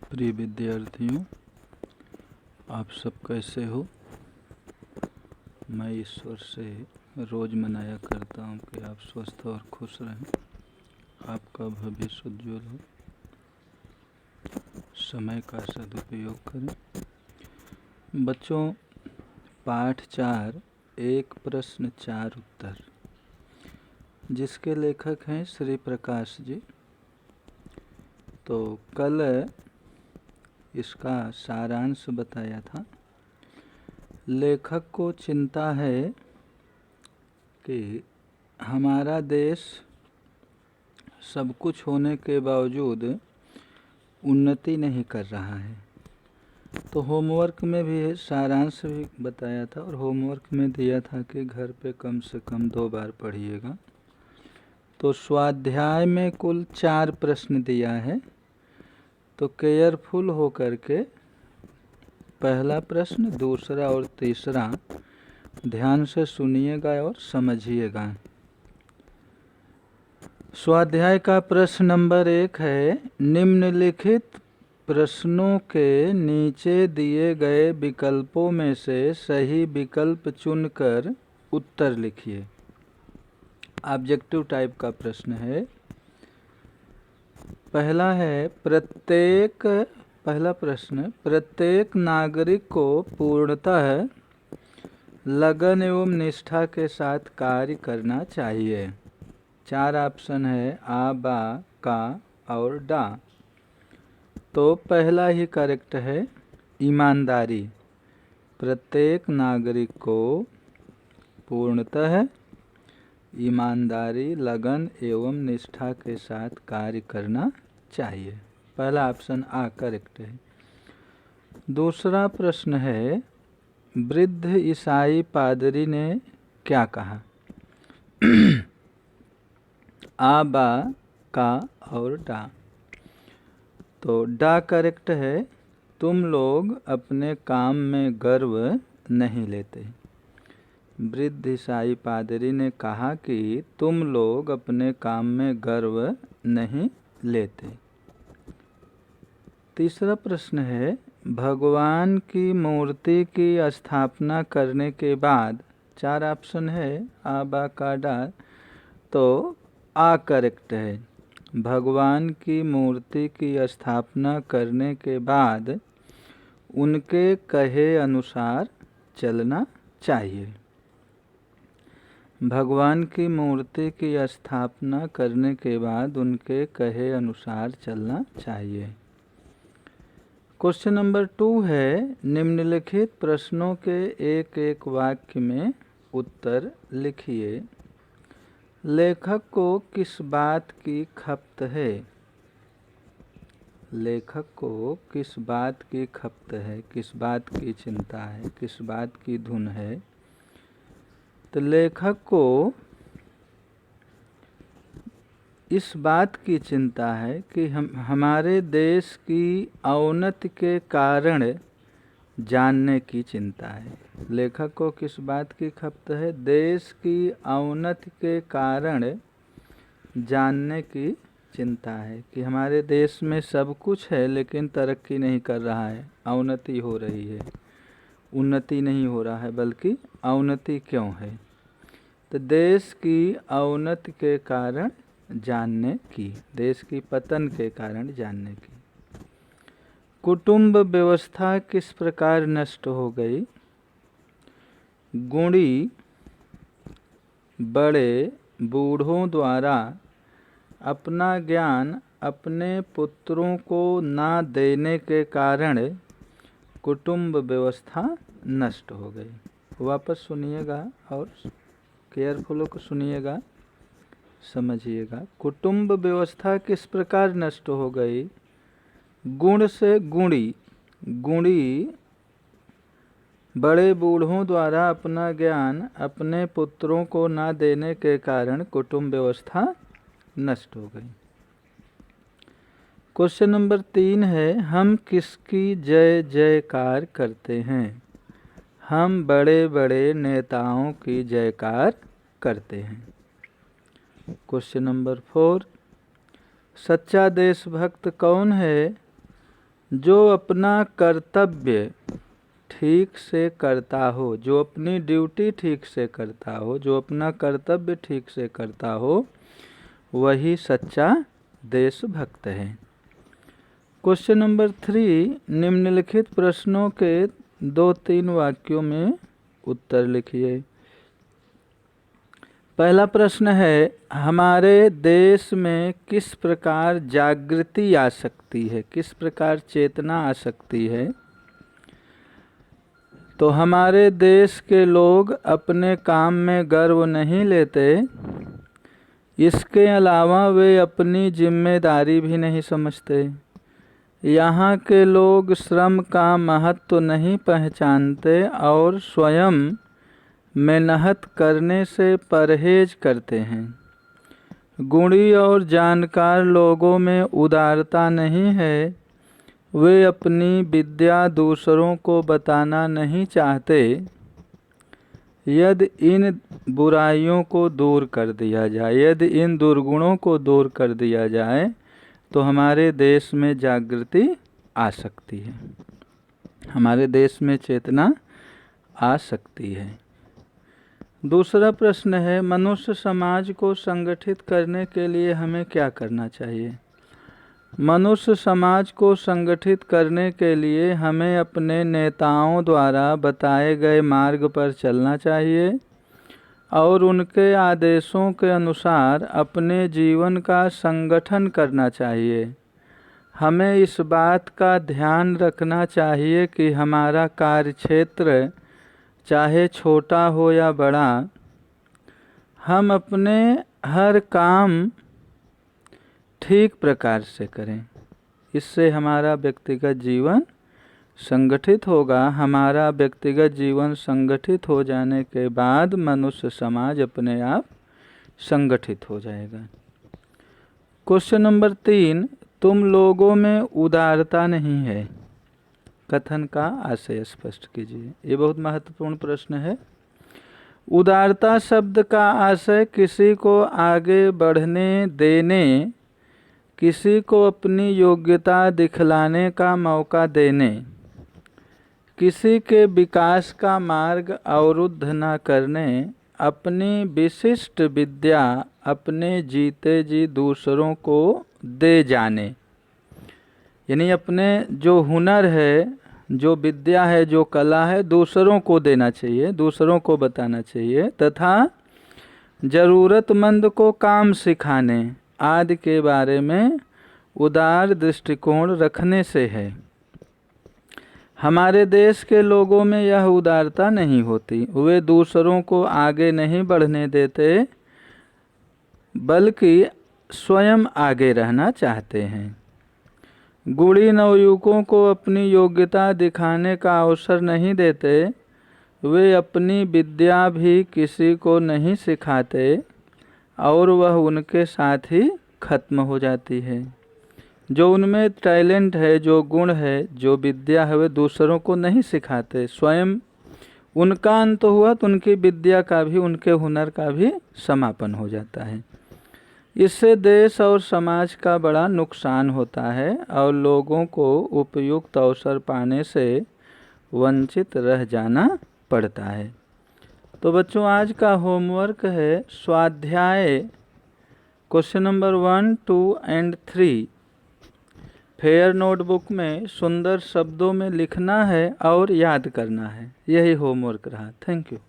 प्रिय विद्यार्थियों, आप सब कैसे हो। मैं ईश्वर से रोज़ मनाया करता हूँ कि आप स्वस्थ और खुश रहें, आपका भविष्य उज्ज्वल हो, समय का सदुपयोग करें। बच्चों, पाठ 4 एक प्रश्न 4 उत्तर, जिसके लेखक हैं श्री प्रकाश जी। तो कल इसका सारांश बताया था। लेखक को चिंता है कि हमारा देश सब कुछ होने के बावजूद उन्नति नहीं कर रहा है। तो होमवर्क में भी सारांश भी बताया था और होमवर्क में दिया था कि घर पे कम से कम 2 बार पढ़िएगा। तो स्वाध्याय में कुल 4 प्रश्न दिया है। तो केयरफुल होकर के पहला प्रश्न, दूसरा और तीसरा ध्यान से सुनिएगा और समझिएगा। स्वाध्याय का प्रश्न नंबर 1 है, निम्नलिखित प्रश्नों के नीचे दिए गए विकल्पों में से सही विकल्प चुनकर उत्तर लिखिए। ऑब्जेक्टिव टाइप का प्रश्न है। पहला प्रश्न, प्रत्येक नागरिक को पूर्णतः लगन एवं निष्ठा के साथ कार्य करना चाहिए। 4 ऑप्शन है, आ, बा, का और डा। तो पहला ही करेक्ट है, ईमानदारी। प्रत्येक नागरिक को पूर्णतः ईमानदारी, लगन एवं निष्ठा के साथ कार्य करना चाहिए। पहला ऑप्शन आ करेक्ट है। दूसरा प्रश्न है, वृद्ध ईसाई पादरी ने क्या कहा? आ, बा, का और डा। तो डा करेक्ट है, तुम लोग अपने काम में गर्व नहीं लेते। वृद्ध ईसाई पादरी ने कहा कि तुम लोग अपने काम में गर्व नहीं लेते। तीसरा प्रश्न है, भगवान की मूर्ति की स्थापना करने के बाद 4 ऑप्शन है, आ, बा, का, डा। तो आ करेक्ट है, भगवान की मूर्ति की स्थापना करने के बाद उनके कहे अनुसार चलना चाहिए। भगवान की मूर्ति की स्थापना करने के बाद उनके कहे अनुसार चलना चाहिए। क्वेश्चन नंबर 2 है, निम्नलिखित प्रश्नों के एक एक वाक्य में उत्तर लिखिए। लेखक को किस बात की खपत है? लेखक को किस बात की खपत है, किस बात की चिंता है, किस बात की धुन है? तो लेखक को इस बात की चिंता है कि हमारे देश की अवनति के कारण जानने की चिंता है। लेखक को किस बात की खपत है? देश की अवनति के कारण जानने की चिंता है कि हमारे देश में सब कुछ है लेकिन तरक्की नहीं कर रहा है, अवनति हो रही है। उन्नति नहीं हो रहा है बल्कि अवनति क्यों है? तो देश की अवनति के कारण जानने की, देश की पतन के कारण जानने की। कुटुंब व्यवस्था किस प्रकार नष्ट हो गई? गुणी बड़े बूढ़ों द्वारा अपना ज्ञान अपने पुत्रों को ना देने के कारण कुटुंब व्यवस्था नष्ट हो गई। वापस सुनिएगा और केयरफुल होकर सुनिएगा, समझिएगा। कुटुंब व्यवस्था किस प्रकार नष्ट हो गई? गुण से गुणी, गुणी बड़े बूढ़ों द्वारा अपना ज्ञान अपने पुत्रों को ना देने के कारण कुटुंब व्यवस्था नष्ट हो गई। क्वेश्चन नंबर 3 है, हम किसकी जय जयकार करते हैं? हम बड़े बड़े नेताओं की जयकार करते हैं। क्वेश्चन नंबर 4, सच्चा देशभक्त कौन है? जो अपना कर्तव्य ठीक से करता हो, जो अपनी ड्यूटी ठीक से करता हो, जो अपना कर्तव्य ठीक से करता हो, वही सच्चा देशभक्त है। क्वेश्चन नंबर 3, निम्नलिखित प्रश्नों के 2-3 वाक्यों में उत्तर लिखिए। पहला प्रश्न है, हमारे देश में किस प्रकार जागृति आ सकती है, किस प्रकार चेतना आ सकती है? तो हमारे देश के लोग अपने काम में गर्व नहीं लेते, इसके अलावा वे अपनी जिम्मेदारी भी नहीं समझते। यहाँ के लोग श्रम का महत्व नहीं पहचानते और स्वयं मेहनत करने से परहेज करते हैं। गुणी और जानकार लोगों में उदारता नहीं है, वे अपनी विद्या दूसरों को बताना नहीं चाहते। यदि इन बुराइयों को दूर कर दिया जाए, यदि इन दुर्गुणों को दूर कर दिया जाए तो हमारे देश में जागृति आ सकती है, हमारे देश में चेतना आ सकती है। दूसरा प्रश्न है, मनुष्य समाज को संगठित करने के लिए हमें क्या करना चाहिए? मनुष्य समाज को संगठित करने के लिए हमें अपने नेताओं द्वारा बताए गए मार्ग पर चलना चाहिए और उनके आदेशों के अनुसार अपने जीवन का संगठन करना चाहिए। हमें इस बात का ध्यान रखना चाहिए कि हमारा कार्यक्षेत्र चाहे छोटा हो या बड़ा, हम अपने हर काम ठीक प्रकार से करें। इससे हमारा व्यक्तिगत जीवन संगठित होगा। हमारा व्यक्तिगत जीवन संगठित हो जाने के बाद मनुष्य समाज अपने आप संगठित हो जाएगा। क्वेश्चन नंबर 3, तुम लोगों में उदारता नहीं है, कथन का आशय स्पष्ट कीजिए। ये बहुत महत्वपूर्ण प्रश्न है। उदारता शब्द का आशय किसी को आगे बढ़ने देने, किसी को अपनी योग्यता दिखलाने का मौका देने, किसी के विकास का मार्ग अवरुद्ध न करने, अपनी विशिष्ट विद्या अपने जीते जी दूसरों को दे जाने, यानी अपने जो हुनर है, जो विद्या है, जो कला है, दूसरों को देना चाहिए, दूसरों को बताना चाहिए, तथा ज़रूरतमंद को काम सिखाने आदि के बारे में उदार दृष्टिकोण रखने से है। हमारे देश के लोगों में यह उदारता नहीं होती। वे दूसरों को आगे नहीं बढ़ने देते, बल्कि स्वयं आगे रहना चाहते हैं। गुणी नवयुवकों को अपनी योग्यता दिखाने का अवसर नहीं देते, वे अपनी विद्या भी किसी को नहीं सिखाते और वह उनके साथ ही खत्म हो जाती है। जो उनमें टैलेंट है, जो गुण है, जो विद्या है, वे दूसरों को नहीं सिखाते, स्वयं उनका अंत हुआ तो उनकी विद्या का भी, उनके हुनर का भी समापन हो जाता है। इससे देश और समाज का बड़ा नुकसान होता है और लोगों को उपयुक्त अवसर पाने से वंचित रह जाना पड़ता है। तो बच्चों, आज का होमवर्क है स्वाध्याय question number 1, 2 and 3 fair notebook में सुंदर शब्दों में लिखना है और याद करना है। यही होमवर्क रहा। Thank you.